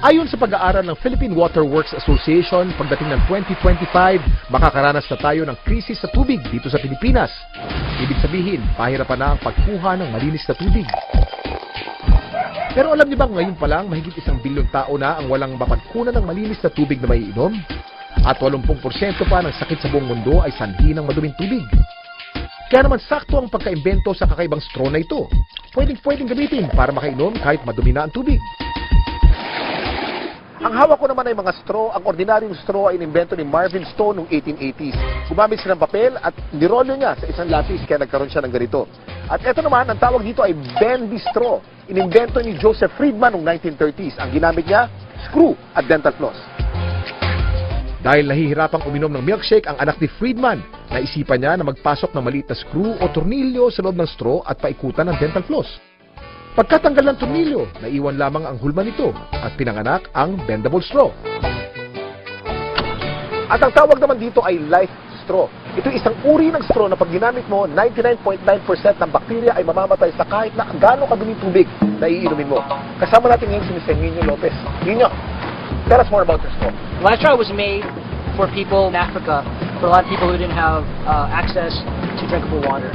Ayon sa pag-aaral ng Philippine Water Works Association, pagdating ng 2025, makakaranas na tayo ng krisis sa tubig dito sa Pilipinas. Ibig sabihin, pahirapan na ang pagkuha ng malinis na tubig. Pero alam niyo ba ngayon pa lang, mahigit 1 bilyong tao na ang walang mapagkunan ng malinis na tubig na maiinom? At 80% pa ng sakit sa buong mundo ay sanhi ng maduming tubig. Kaya naman sakto ang pagkaimbento sa kakaibang straw na ito. Pwedeng gamitin para makainom kahit madumi na ang tubig. Ang hawak ko naman ay mga straw. Ang ordinaryong straw ay inimbento ni Marvin Stone noong 1880s. Gumamit siya ng papel at nirolyo niya sa isang lapis kaya nagkaroon siya ng ganito. At ito naman, ang tawag dito ay bendy straw. Inimbento ni Joseph Friedman noong 1930s. Ang ginamit niya, screw at dental floss. Dahil nahihirapang uminom ng milkshake ang anak ni Friedman, naisipan niya na magpasok ng maliit na screw o tornilyo sa loob ng straw at paikutan ng dental floss. Pagkatanggal ng tornilyo, naiwan lamang ang hulma nito at pinanganak ang bendable straw. At ang tawag naman dito ay life straw. Ito isang uri ng straw na pag ginamit mo, 99.9% ng bakterya ay mamamatay sa kahit na gaano kaduming tubig na iinumin mo. Kasama natin ngayon si Mr. Nino Lopez. Nino, tell us more about your straw. Life straw was made for people in Africa, for a lot of people who didn't have access to drinkable water.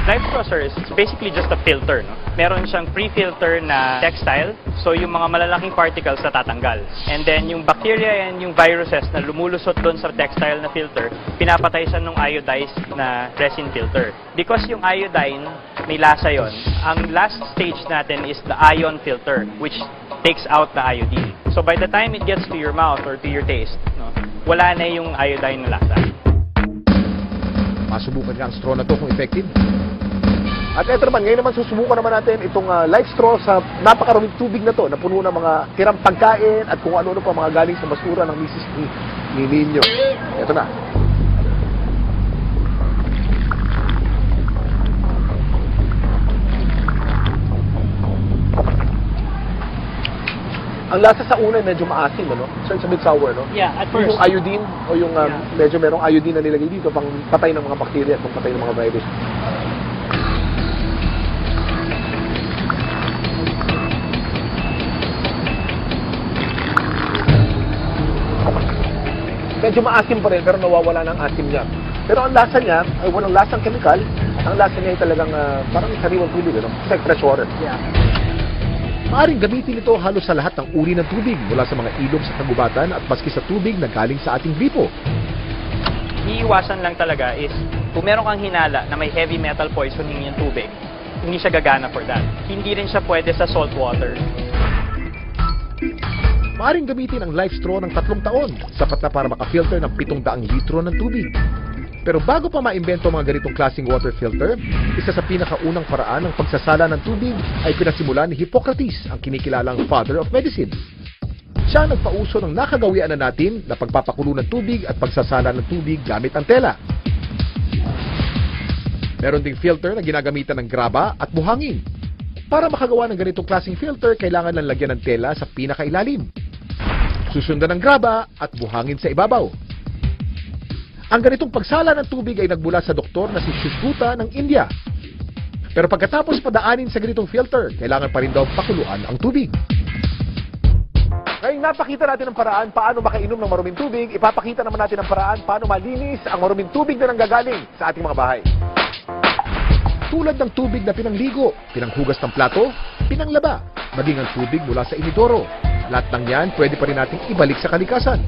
Life straw, sir, is basically just a filter, no? Meron siyang pre-filter na textile, so yung mga malalaking particles na tatanggal. And then yung bacteria and yung viruses na lumulusot doon sa textile na filter, pinapatay siya ng iodized na resin filter. Because yung iodine, may lasa yon. Ang last stage natin is the ion filter, which takes out the iodine. So by the time it gets to your mouth or to your taste, no, wala na yung iodine na lasa. Masubukan nga ang straw na to kung effective. At ito naman, ngayon naman susubukan naman natin itong life straw sa napakaruming tubig na to na puno ng mga tirang pagkain at kung ano-ano pa mga galing sa basura ng misis ni Nino. Ito na. Ang lasa sa una ay medyo maasim, ano? So it's a bit sour, no? Yeah, at first. Yung iodine o yung medyo merong iodine na nilagay dito pang patay ng mga bakterya at pang patay ng mga virus. Medyo maasim pa rin pero nawawala ng asim niya. Pero ang lasa niya ay walang lasang chemical. Ang lasa niya ay talagang parang sariwang tubig, ano? It's like fresh water. Yeah. Maaring gamitin ito halos sa lahat ng uri ng tubig mula sa mga ilog sa kagubatan at maski sa tubig na galing sa ating gripo. Iiwasan lang talaga is kung meron kang hinala na may heavy metal poisoning yung tubig, hindi siya gagana for that. Hindi rin siya pwede sa salt water. Maaring gamitin ang life straw ng 3 taon, sapat na para makafilter ng 700 litro ng tubig. Pero bago pa maimbento mga ganitong klaseng water filter, isa sa pinakaunang paraan ng pagsasala ng tubig ay pinasimulan ni Hippocrates, ang kinikilalang father of medicine. Siya nagpauso ng nakagawian na natin na pagpapakulo ng tubig at pagsasala ng tubig gamit ang tela. Meron ding filter na ginagamitan ng graba at buhangin. Para makagawa ng ganitong klaseng filter, kailangan lang lagyan ng tela sa pinakailalim. Susundan ng graba at buhangin sa ibabaw. Ang ganitong pagsala ng tubig ay nagmula sa doktor na si Shushruta ng India. Pero pagkatapos padaanin sa ganitong filter, kailangan pa rin daw pakuluan ang tubig. Ngayon napakita natin ang paraan paano makainom ng maruming tubig, ipapakita naman natin ang paraan paano malinis ang maruming tubig na nanggagaling sa ating mga bahay. Tulad ng tubig na pinangligo, pinanghugas ng plato, pinanglaba, maging ang tubig mula sa inidoro. Lahat ng yan, pwede pa rin nating ibalik sa kalikasan.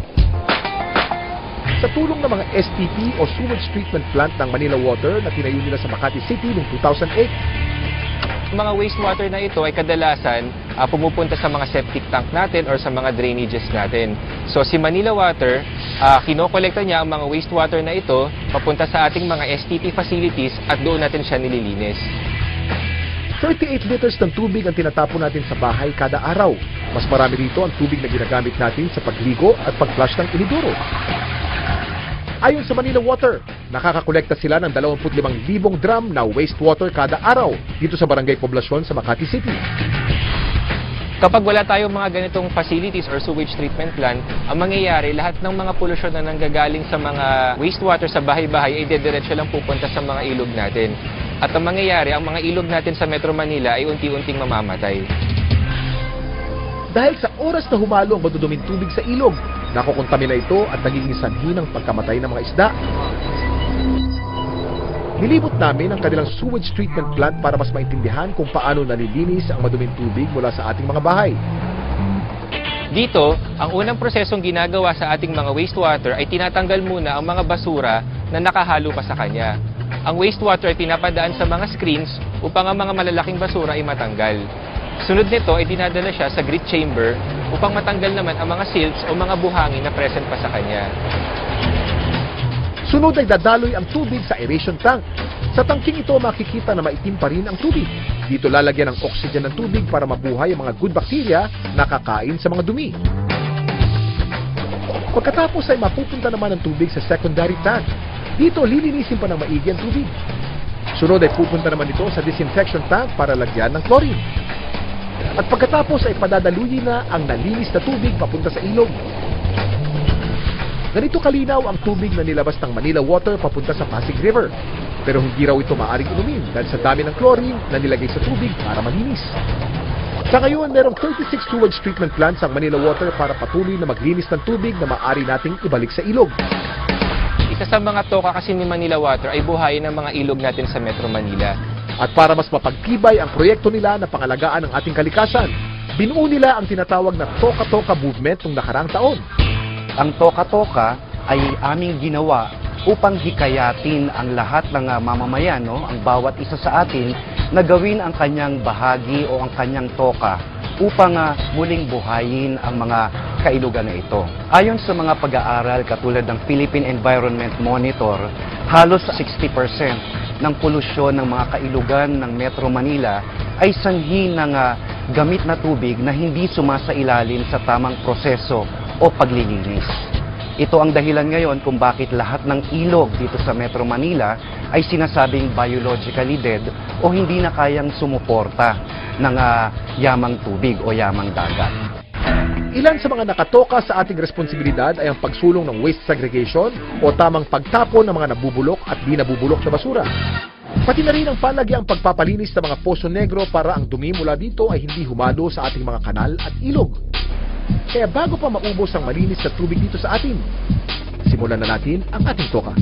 Sa tulong ng mga STP o Sewage Treatment Plant ng Manila Water na tinayo nila sa Makati City noong 2008, mga wastewater na ito ay kadalasan pumupunta sa mga septic tank natin or sa mga drainages natin. So si Manila Water, kinokolekta niya ang mga wastewater na ito papunta sa ating mga STP facilities at doon natin siya nililinis. 38 liters ng tubig ang tinatapon natin sa bahay kada araw. Mas marami rito ang tubig na ginagamit natin sa pagligo at pag-flush ng inidoro. Ayon sa Manila Water, nakakakolekta sila ng 25,000 drum na wastewater kada araw dito sa Barangay Poblasyon sa Makati City. Kapag wala tayong mga ganitong facilities or sewage treatment plant, ang mangyayari, lahat ng mga polusyon na nanggagaling sa mga wastewater sa bahay-bahay ay dediretso lang pupunta sa mga ilog natin. At ang mangyayari, ang mga ilog natin sa Metro Manila ay unti-unting mamamatay. dahil sa oras na humalo ang maduduming tubig sa ilog, nakukontamina ito at nagiging sanhi ng pagkamatay ng mga isda. Nilibot namin ang kanilang sewage treatment plant para mas maintindihan kung paano nalilinis ang maduming tubig mula sa ating mga bahay. Dito, ang unang prosesong ginagawa sa ating mga wastewater ay tinatanggal muna ang mga basura na nakahalo pa sa kanya. Ang wastewater ay pinapadaan sa mga screens upang ang mga malalaking basura ay matanggal. Sunod nito ay dinadala siya sa grit chamber upang matanggal naman ang mga silts o mga buhangin na present pa sa kanya. Sunod ay dadaloy ang tubig sa aeration tank. Sa tangking ito makikita na maitim pa rin ang tubig. Dito lalagyan ng oxygen ng tubig para mabuhay ang mga good bacteria na kakain sa mga dumi. Pagkatapos ay mapupunta naman ang tubig sa secondary tank. Dito lilinisin pa ng maigi ang tubig. Sunod ay pupunta naman ito sa disinfection tank para lagyan ng chlorine. At pagkatapos ay padadaluyin na ang nalinis na tubig papunta sa ilog. Ganito kalinaw ang tubig na nilabas ng Manila Water papunta sa Pasig River. Pero hindi raw ito maaaring inumin dahil sa dami ng chlorine na nilagay sa tubig para malinis. Sa ngayon, merong 36 sewage treatment plants ang Manila Water para patuloy na maglinis ng tubig na maaari nating ibalik sa ilog. Isa sa mga toka kasi ni Manila Water ay buhayin ng mga ilog natin sa Metro Manila. At para mas mapagtibay ang proyekto nila na pangalagaan ng ating kalikasan, binuo nila ang tinatawag na Toka-Toka Movement noong nakaraang taon. Ang Toka-Toka ay aming ginawa upang hikayatin ang lahat ng mamamayan, ang bawat isa sa atin, na gawin ang kanyang bahagi o ang kanyang toka upang muling buhayin ang mga kailugan na ito. Ayon sa mga pag-aaral katulad ng Philippine Environment Monitor, halos 60% ng polusyon ng mga kailugan ng Metro Manila ay sanhi ng gamit na tubig na hindi sumasailalim sa tamang proseso o paglilinis. Ito ang dahilan ngayon kung bakit lahat ng ilog dito sa Metro Manila ay sinasabing biologically dead o hindi na kayang sumuporta ng yamang tubig o yamang dagat. Ilan sa mga nakatoka sa ating responsibilidad ay ang pagsulong ng waste segregation o tamang pagtapon ng mga nabubulok at di nabubulok na basura. Pati na rin ang palagyang pagpapalinis ng mga Poso Negro para ang dumi mula dito ay hindi humalo sa ating mga kanal at ilog. Kaya bago pa maubos ang malinis na tubig dito sa atin, simulan na natin ang ating toka.